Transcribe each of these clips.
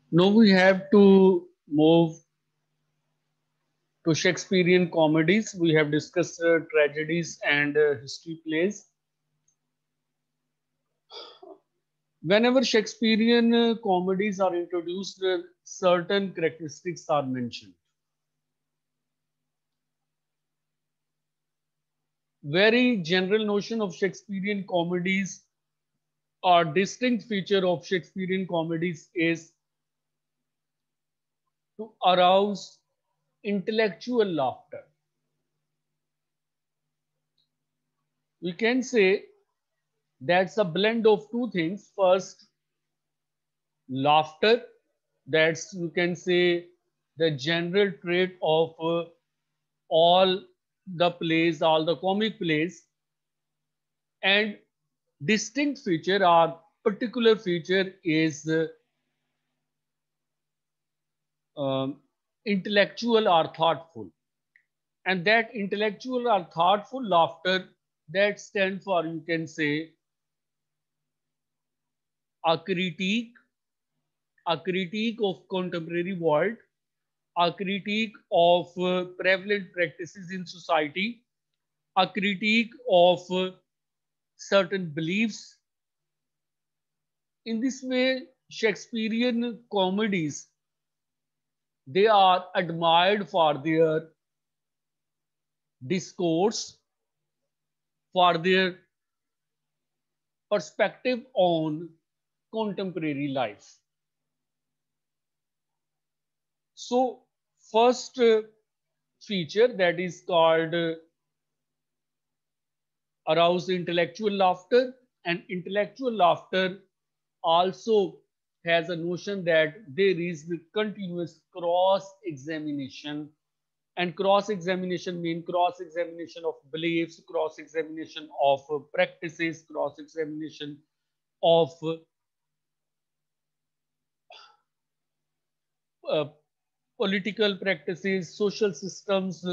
Now we have to move to Shakespearean comedies. We have discussed tragedies and history plays. Whenever Shakespearean comedies are introduced, certain characteristics are mentioned. Very general notion of Shakespearean comedies or distinct feature of Shakespearean comedies is to arouse intellectual laughter. We can say that's a blend of two things. First, laughter. That's, you can say, the general trait of all the plays, all the comic plays, and distinct feature or particular feature is um, intellectual or thoughtful. And that intellectual or thoughtful laughter, that stands for, you can say, a critique, a critique of contemporary world, a critique of prevalent practices in society, a critique of certain beliefs. In this way, Shakespearean comedies, they are admired for their discourse, for their perspective on contemporary life. So, first feature, that is called arouse intellectual laughter, and intellectual laughter also has a notion that there is the continuous cross examination, and cross examination means cross examination of beliefs, cross examination of practices, cross examination of uh, political practices, social systems,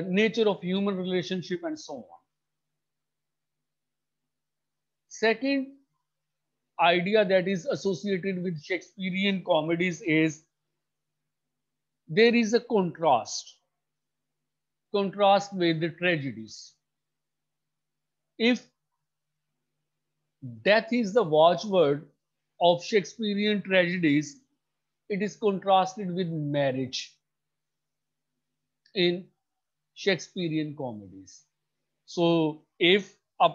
nature of human relationship, and so on. Second idea that is associated with Shakespearean comedies is there is a contrast with the tragedies. If death is the watchword of Shakespearean tragedies, it is contrasted with marriage in Shakespearean comedies. So, if a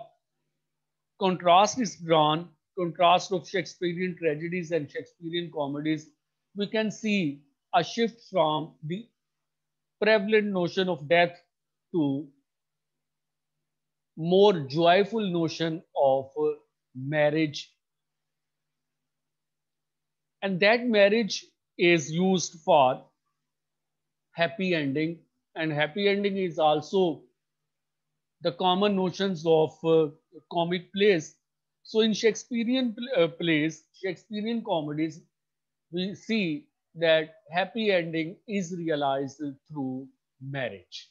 contrast is drawn, contrast of Shakespearean tragedies and Shakespearean comedies, we can see a shift from the prevalent notion of death to more joyful notion of marriage, and that marriage is used for happy ending, and happy ending is also the common notions of comic plays. So in Shakespearean plays, Shakespearean comedies, we see that happy ending is realized through marriage.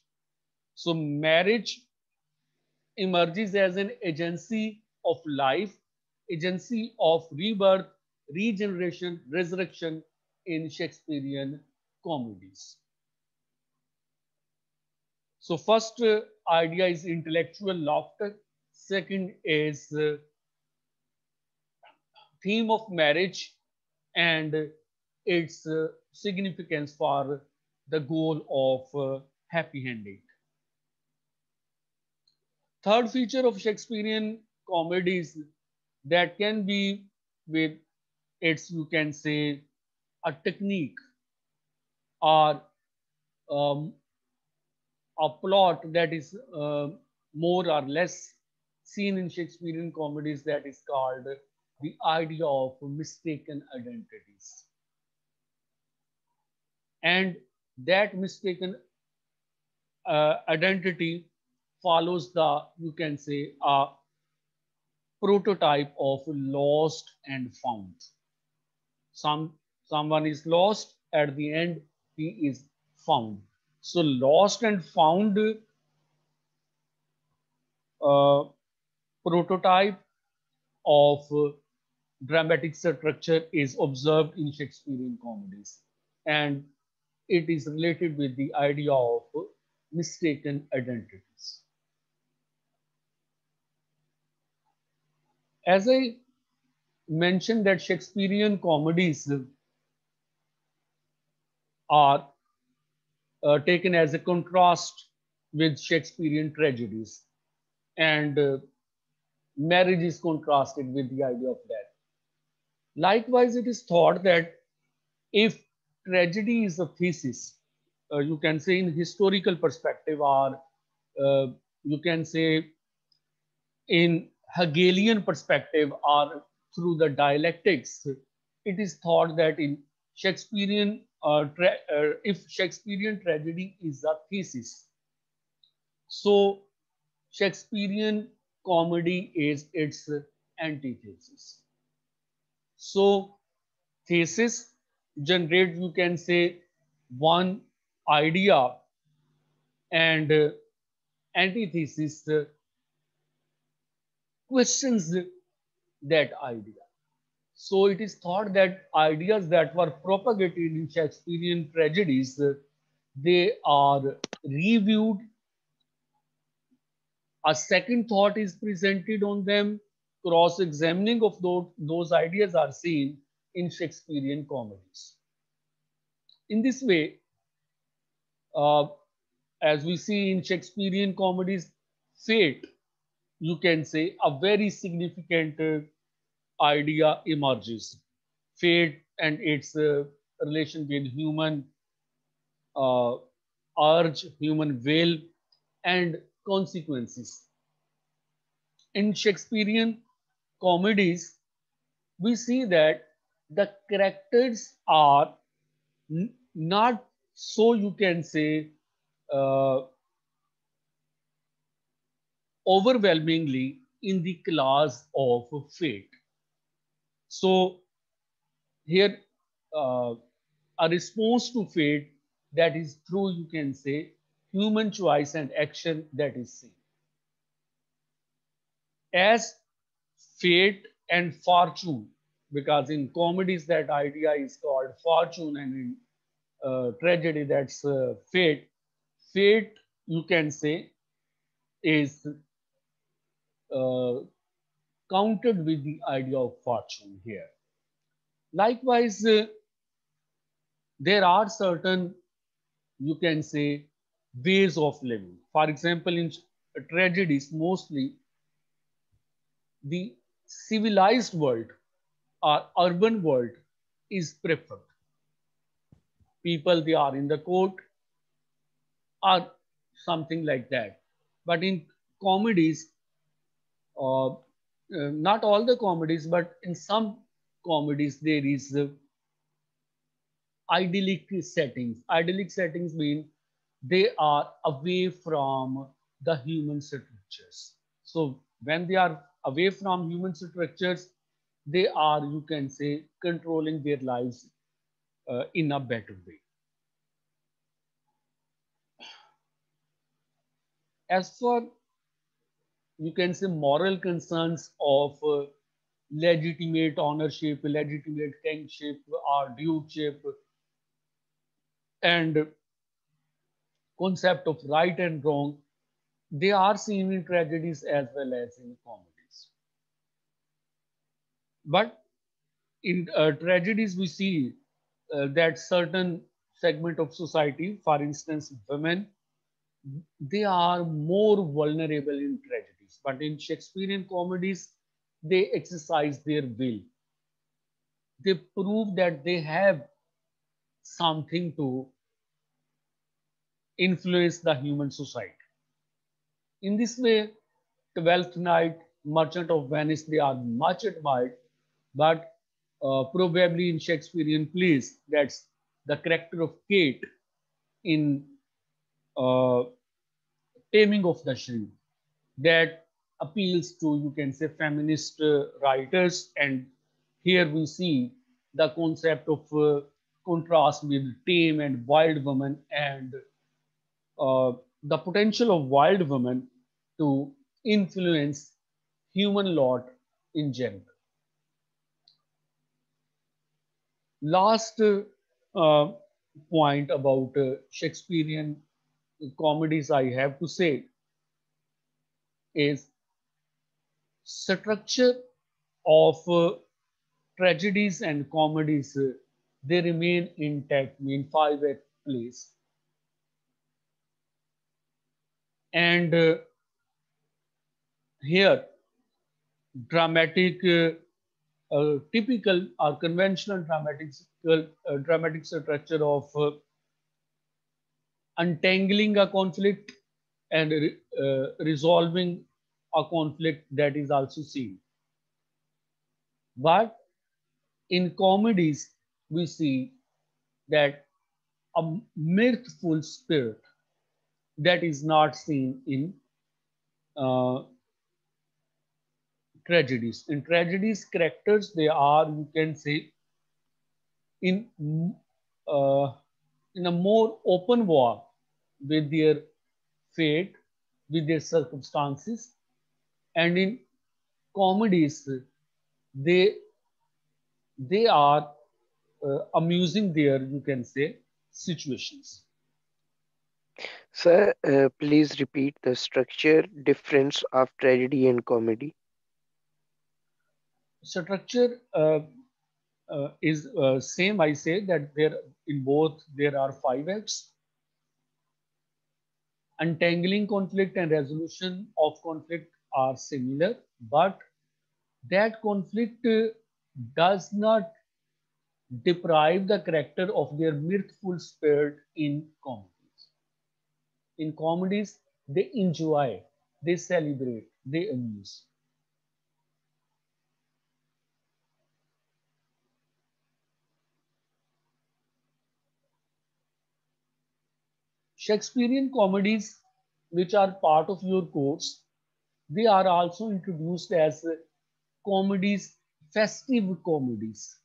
So marriage emerges as an agency of life, agency of rebirth, regeneration, resurrection in Shakespearean comedies. So first idea is intellectual laughter. Second is theme of marriage and its significance for the goal of happy ending. Third feature of Shakespearean comedies that can be with its, you can say, a technique or um, a plot that is more or less seen in Shakespearean comedies, that is called the idea of mistaken identities. And that mistaken identity follows the, you can say, a prototype of lost and found. Someone is lost, at the end he is found. So lost and found uh, prototype of dramatic structure is observed in Shakespearean comedies, and it is related with the idea of mistaken identities. As I mentioned that Shakespearean comedies are taken as a contrast with Shakespearean tragedies, and marriage is contrasted with the idea of death. Likewise, it is thought that if tragedy is a thesis, you can say in historical perspective, or uh, you can say in Hegelian perspective, or through the dialectics, it is thought that in Shakespearean, if Shakespearean tragedy is a thesis, so Shakespearean comedy is its antithesis. So thesis generate, you can say, one idea, and antithesis questions that idea. So it is thought that ideas that were propagated in Shakespearean tragedies, they are reviewed. A second thought is presented on them. Cross-examining of those ideas are seen in Shakespearean comedies. In this way, uh, as we see in Shakespearean comedies, fate, you can say, a very significant idea emerges. Fate and its relation with human uh, urge, human will, and consequences. In Shakespearean comedies, we see that the characters are not so, you can say, uh, overwhelmingly in the class of fate. So here, uh, a response to fate that is through, you can say, human choice and action that is seen. As fate and fortune, because in comedies that idea is called fortune, and in tragedy that's fate. Fate, you can say, is uh, counted with the idea of fortune here. Likewise, there are certain, you can say, ways of living. For example, in tragedies, mostly the civilized world or urban world is preferred. People, they are in the court or something like that. But in comedies, not all the comedies, but in some comedies, there is idyllic settings. Idyllic settings mean they are away from the human structures. So when they are away from human structures, they are, you can say, controlling their lives in a better way. As for, you can say, moral concerns of legitimate ownership, legitimate kingship or dudeship, and concept of right and wrong, they are seen in tragedies as well as in comedies. But in tragedies, we see that certain segment of society, for instance, women, they are more vulnerable in tragedies. But in Shakespearean comedies, they exercise their will. They prove that they have something to influence the human society. In this way, Twelfth Night, Merchant of Venice, they are much admired, but probably in Shakespearean plays, that's the character of Kate in uh, Taming of the Shrew, that appeals to, you can say, feminist writers. And here we see the concept of contrast with tame and wild woman, and the potential of wild women to influence human lot in general. Last point about Shakespearean comedies I have to say is structure of tragedies and comedies, they remain intact, mean five-act plays. And here, dramatic, typical or conventional dramatic structure of untangling a conflict and resolving a conflict, that is also seen. But in comedies, we see that a mirthful spirit that is not seen in uh, tragedies. In tragedies, characters they are, you can say, in uh, in a more open war with their fate, with their circumstances, and in comedies, they they are amusing their, you can say, situations. Sir, please repeat the structure difference of tragedy and comedy. Structure is same. I say that there in both there are five acts. Untangling conflict and resolution of conflict are similar, but that conflict does not deprive the character of their mirthful spirit in comedies. In comedies, they enjoy, they celebrate, they amuse. Shakespearean comedies, which are part of your course, they are also introduced as comedies, festive comedies.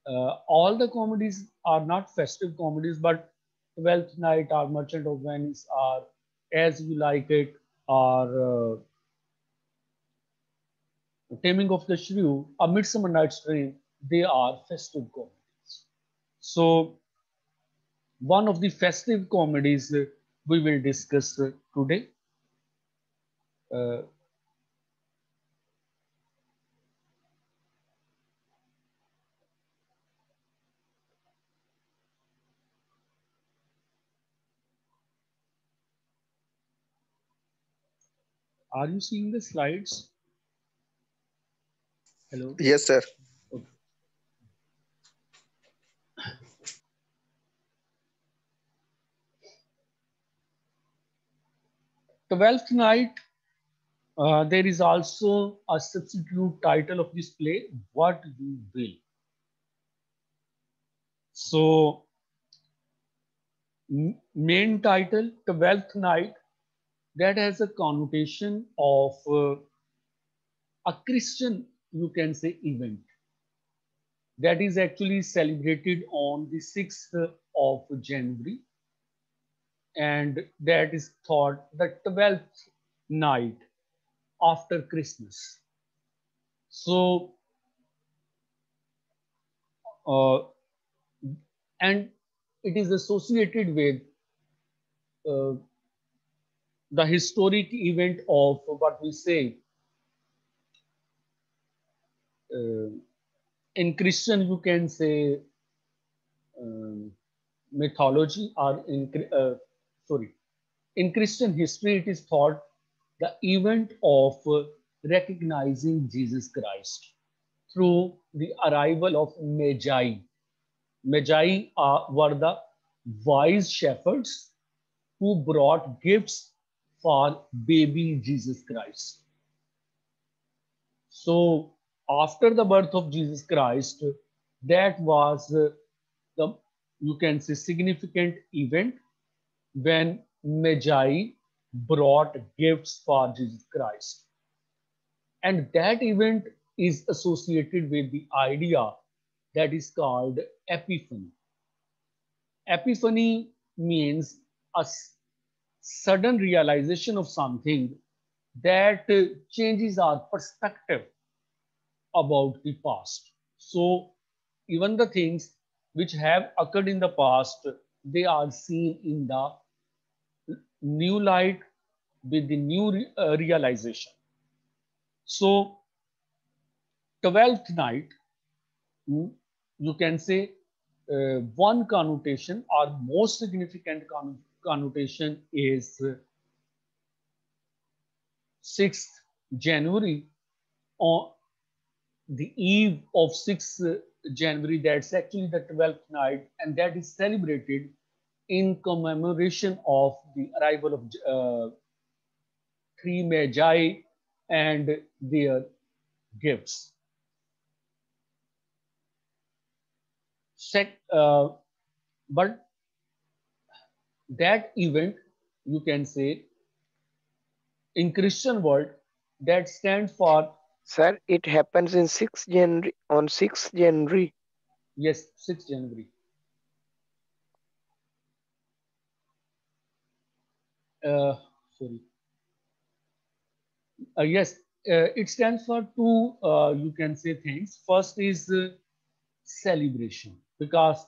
All the comedies are not festive comedies, but Twelfth Night or Merchant of Venice or As You Like It or Taming of the Shrew, A Midsummer Night's Dream, they are festive comedies. So, one of the festive comedies we will discuss today. Uh, are you seeing the slides? Hello. Yes, sir. Okay. Twelfth Night. There is also a substitute title of this play, What You Will. So, main title, Twelfth Night, that has a connotation of a Christian, you can say, event that is actually celebrated on the 6th of January, and that is thought the 12th night after Christmas. So, uh, and it is associated with uh, the historic event of what we say uh, in Christian, you can say um, mythology, or sorry, in Christian history, it is thought the event of recognizing Jesus Christ through the arrival of Magi. Magi were the wise shepherds who brought gifts for baby Jesus Christ. So, after the birth of Jesus Christ, that was the, you can say, significant event when Magi brought gifts for Jesus Christ. And that event is associated with the idea that is called Epiphany. Epiphany means a sudden realization of something that changes our perspective about the past. So, even the things which have occurred in the past, they are seen in the new light with the new realization. So, 12th night, you can say one connotation or most significant connotation is 6th January, on the eve of 6th January, that's actually the 12th night, and that is celebrated in commemoration of the arrival of three magi and their gifts. Sec, but that event, you can say, in Christian world, that stands for, Sir, it happens in 6th January, on 6th January. yes, 6th January. Uh, Sorry. Yes, it stands for two, you can say, things. First is celebration, because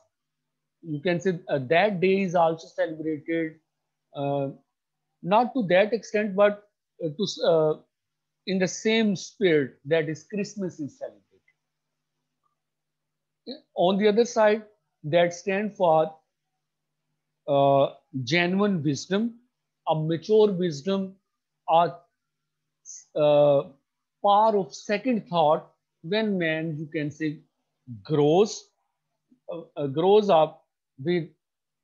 you can say that day is also celebrated, uh, not to that extent, but to in the same spirit that is Christmas is celebrated. On the other side, that stand for genuine wisdom, a mature wisdom, a uh, power of second thought when man, you can say, grows grows up with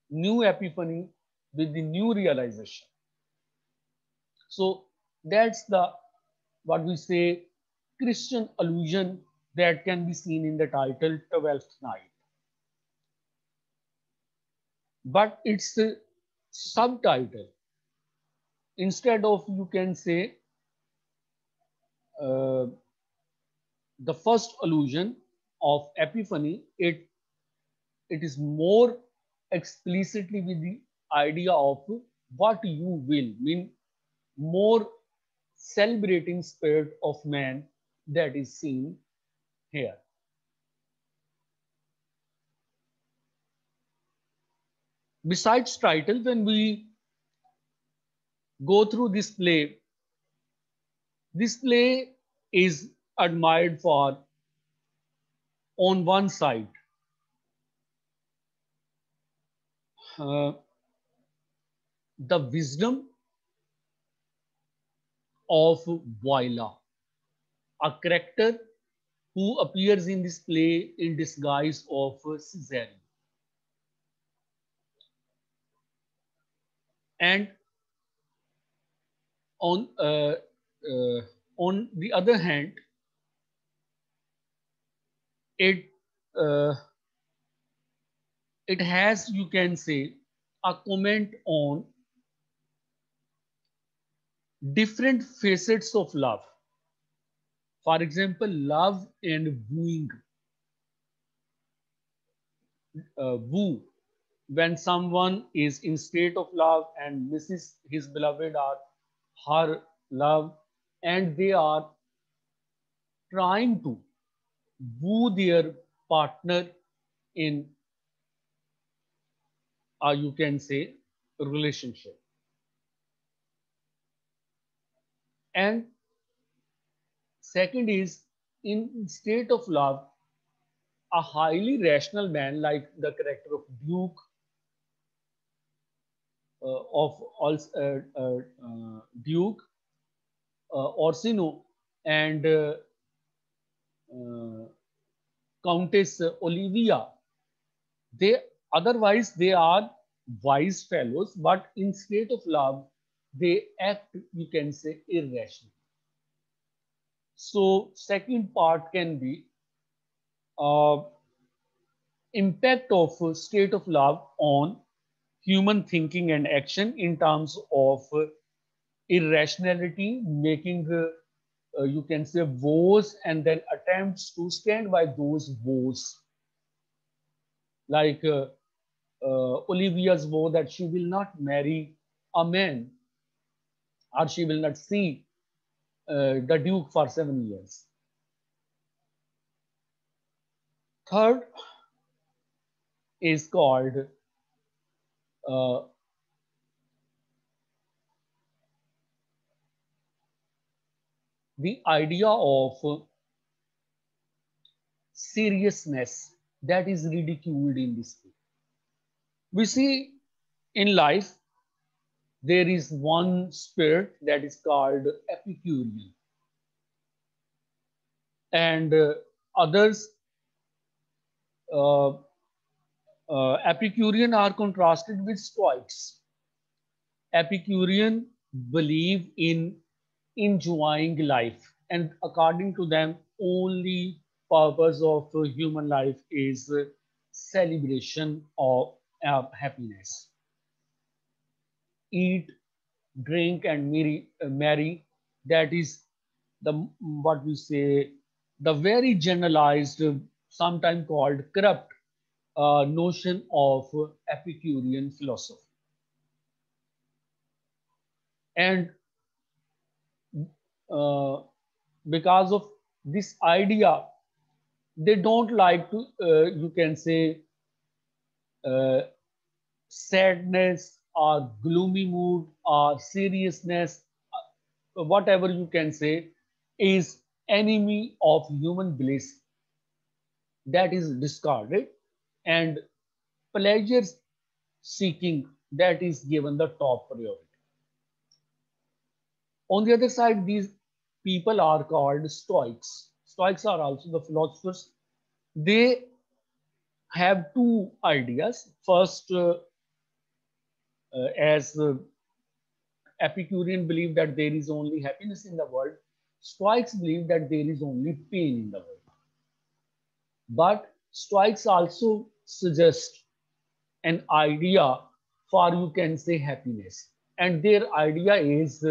new epiphany, with the new realization. So that's the, what we say, Christian allusion that can be seen in the title 12th night. But it's a subtitle. Instead of, you can say, uh, the first allusion of epiphany, it is more explicitly with the idea of what you will, mean more celebrating spirit of man that is seen here. Besides title, when we go through this play is admired for, on one side, uh, the wisdom of Voila, a character who appears in this play in disguise of Caesarion. And on uh, on the other hand, it uh, it has, you can say, a comment on different facets of love. For example, love and wooing. Woo, when someone is in state of love and misses his beloved or her love, and they are trying to woo their partner in a, you can say, relationship. And second is, in state of love, a highly rational man like the character of Duke, of Duke, Orsino, and uh, Countess Olivia. They, otherwise they are wise fellows, but in state of love, they act, you can say, irrational. So second part can be uh, impact of state of love on human thinking and action in terms of irrationality, making you can say woes, and then attempts to stand by those woes, like Olivia's vow that she will not marry a man, or she will not see the Duke for 7 years. Third, is called uh, the idea of seriousness that is ridiculed in this book. We see in life there is one spirit that is called Epicurean, and others, uh, Epicurean are contrasted with Stoics. Epicurean believe in enjoying life, and according to them, only purpose of human life is celebration of happiness. Eat, drink, and marry. That is the what we say the very generalized, sometimes called corrupt notion of Epicurean philosophy. And uh, because of this idea, they don't like to, you can say, uh, sadness or gloomy mood or seriousness, whatever you can say, is enemy of human bliss, that is discarded, and pleasure seeking, that is given the top priority. On the other side, these people are called Stoics. Stoics are also the philosophers. They have two ideas. First, as Epicurean believe that there is only happiness in the world, Stoics believe that there is only pain in the world. But Stoics also suggest an idea for, you can say, happiness. And their idea is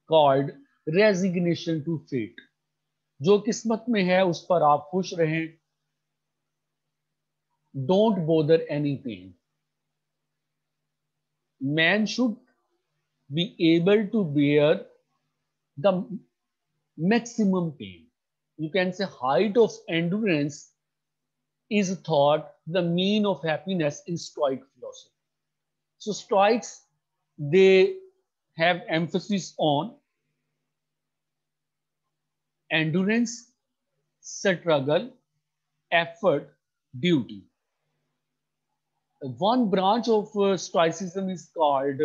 called resignation to fate. जो किस्मत में है उस पर आप खुश रहें. Don't bother any pain. Man should be able to bear the maximum pain. You can say height of endurance is thought the mean of happiness in Stoic philosophy. So Stoics, they have emphasis on endurance, struggle, effort, duty. One branch of Stoicism is called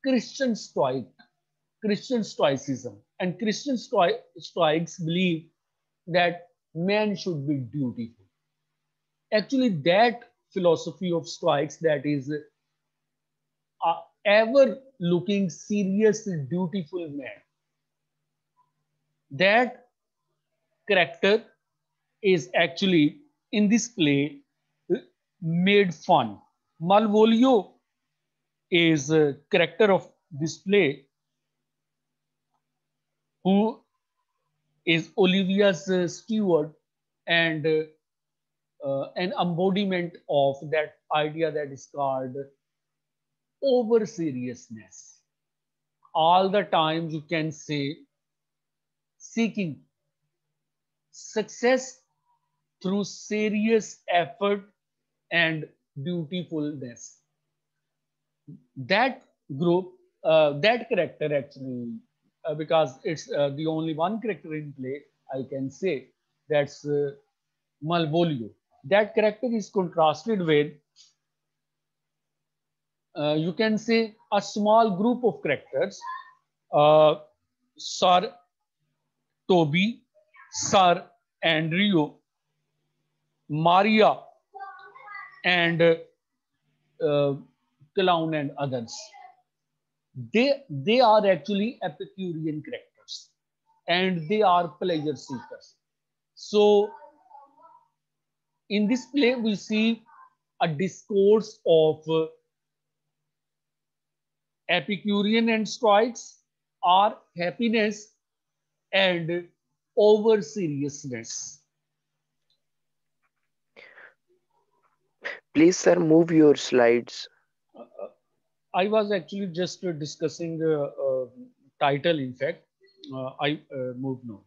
Christian Stoic, Christian Stoicism, and Christian Stoics believe that man should be dutiful. Actually, that philosophy of Stoics, that is ever looking serious, dutiful man, that character is actually in this play made fun. Malvolio is a character of this play who is Olivia's steward, and an embodiment of that idea that is called over seriousness. All the time, you can say, seeking success through serious effort and dutifulness. That group, that character actually, because it's the only one character in play, I can say that's Malvolio. That character is contrasted with, you can say, a small group of characters, uh, Sir Toby, Sir Andrew, Maria, and Clown and others. They are actually Epicurean characters, and they are pleasure seekers. So in this play, we see a discourse of Epicurean and Stoics, are happiness and over seriousness. Please, sir, move your slides. I was actually just discussing title. In fact, I move now.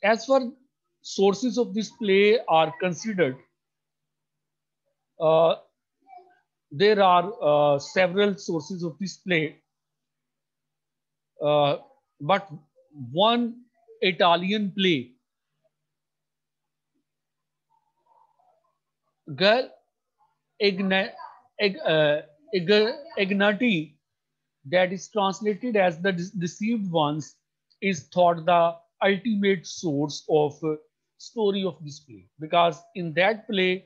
As far sources of this play are considered, uh, there are several sources of this play, uh, but one Italian play, Gal Igna, Ignati, that is translated as the deceived ones, is thought the ultimate source of story of this play, because in that play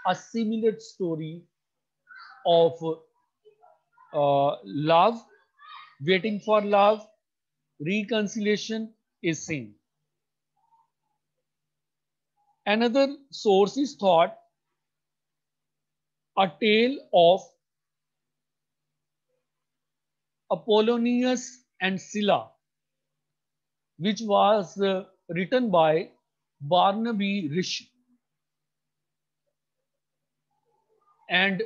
a similar story of love, waiting for love, reconciliation is seen. Another source is thought a tale of Apollonius and Scylla, which was written by Barnaby Rish. And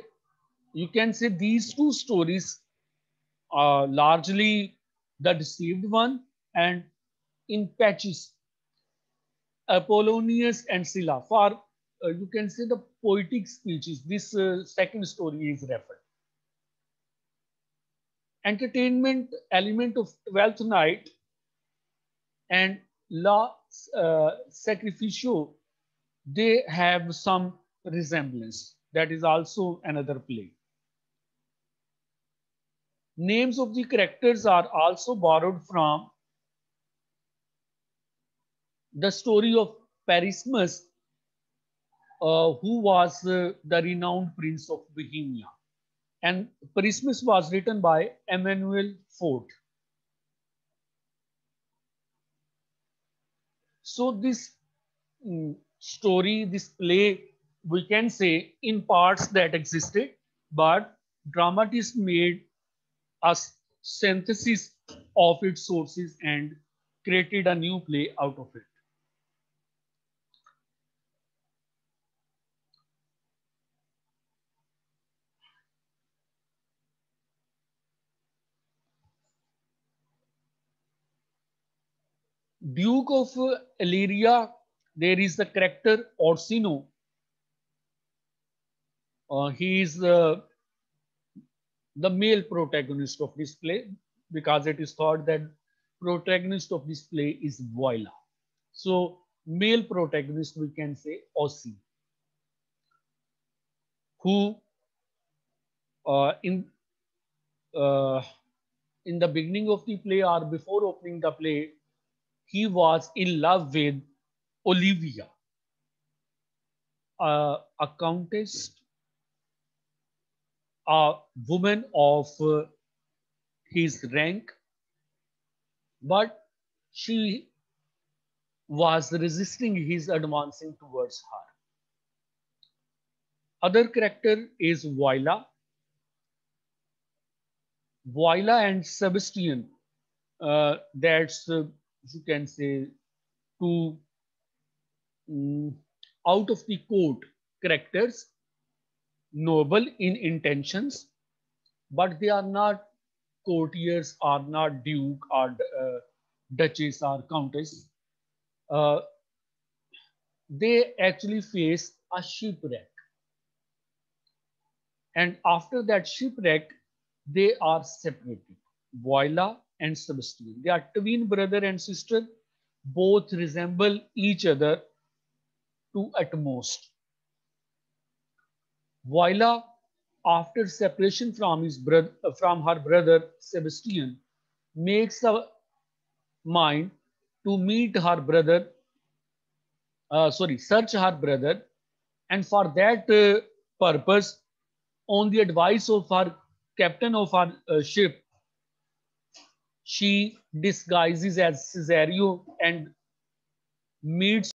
you can say these two stories are largely the deceived one and in patches, Apollonius and Scylla. For you can say the poetic speeches, this second story is referred. Entertainment element of Twelfth Night and La Sacrificio, they have some resemblance. That is also another play. Names of the characters are also borrowed from the story of Parismus, who was the renowned prince of Bohemia. And Parismus was written by Emmanuel Fort. So this story, this play, we can say in parts that existed, but dramatists made a synthesis of its sources and created a new play out of it. Duke of Illyria, there is the character Orsino. He is the male protagonist of this play because it is thought that protagonist of this play is Voila. So male protagonist we can say Ossi, who uh, in uh, in the beginning of the play or before opening the play, he was in love with Olivia, a countess, a woman of his rank, but she was resisting his advancing towards her. Other character is Voila. Voila and Sebastian. That's you can say two mm, out of the court characters, noble in intentions, but they are not courtiers, are not duke or duchess or countess. Uh, they actually face a shipwreck, and after that shipwreck, they are separated. Voila and Sebastian. They are twin brother and sister. Both resemble each other to utmost. Voila, after separation from his brother, from her brother Sebastian, makes a mind to meet her brother. Search her brother, and for that purpose, on the advice of her captain of her ship, she disguises as Cesario and meets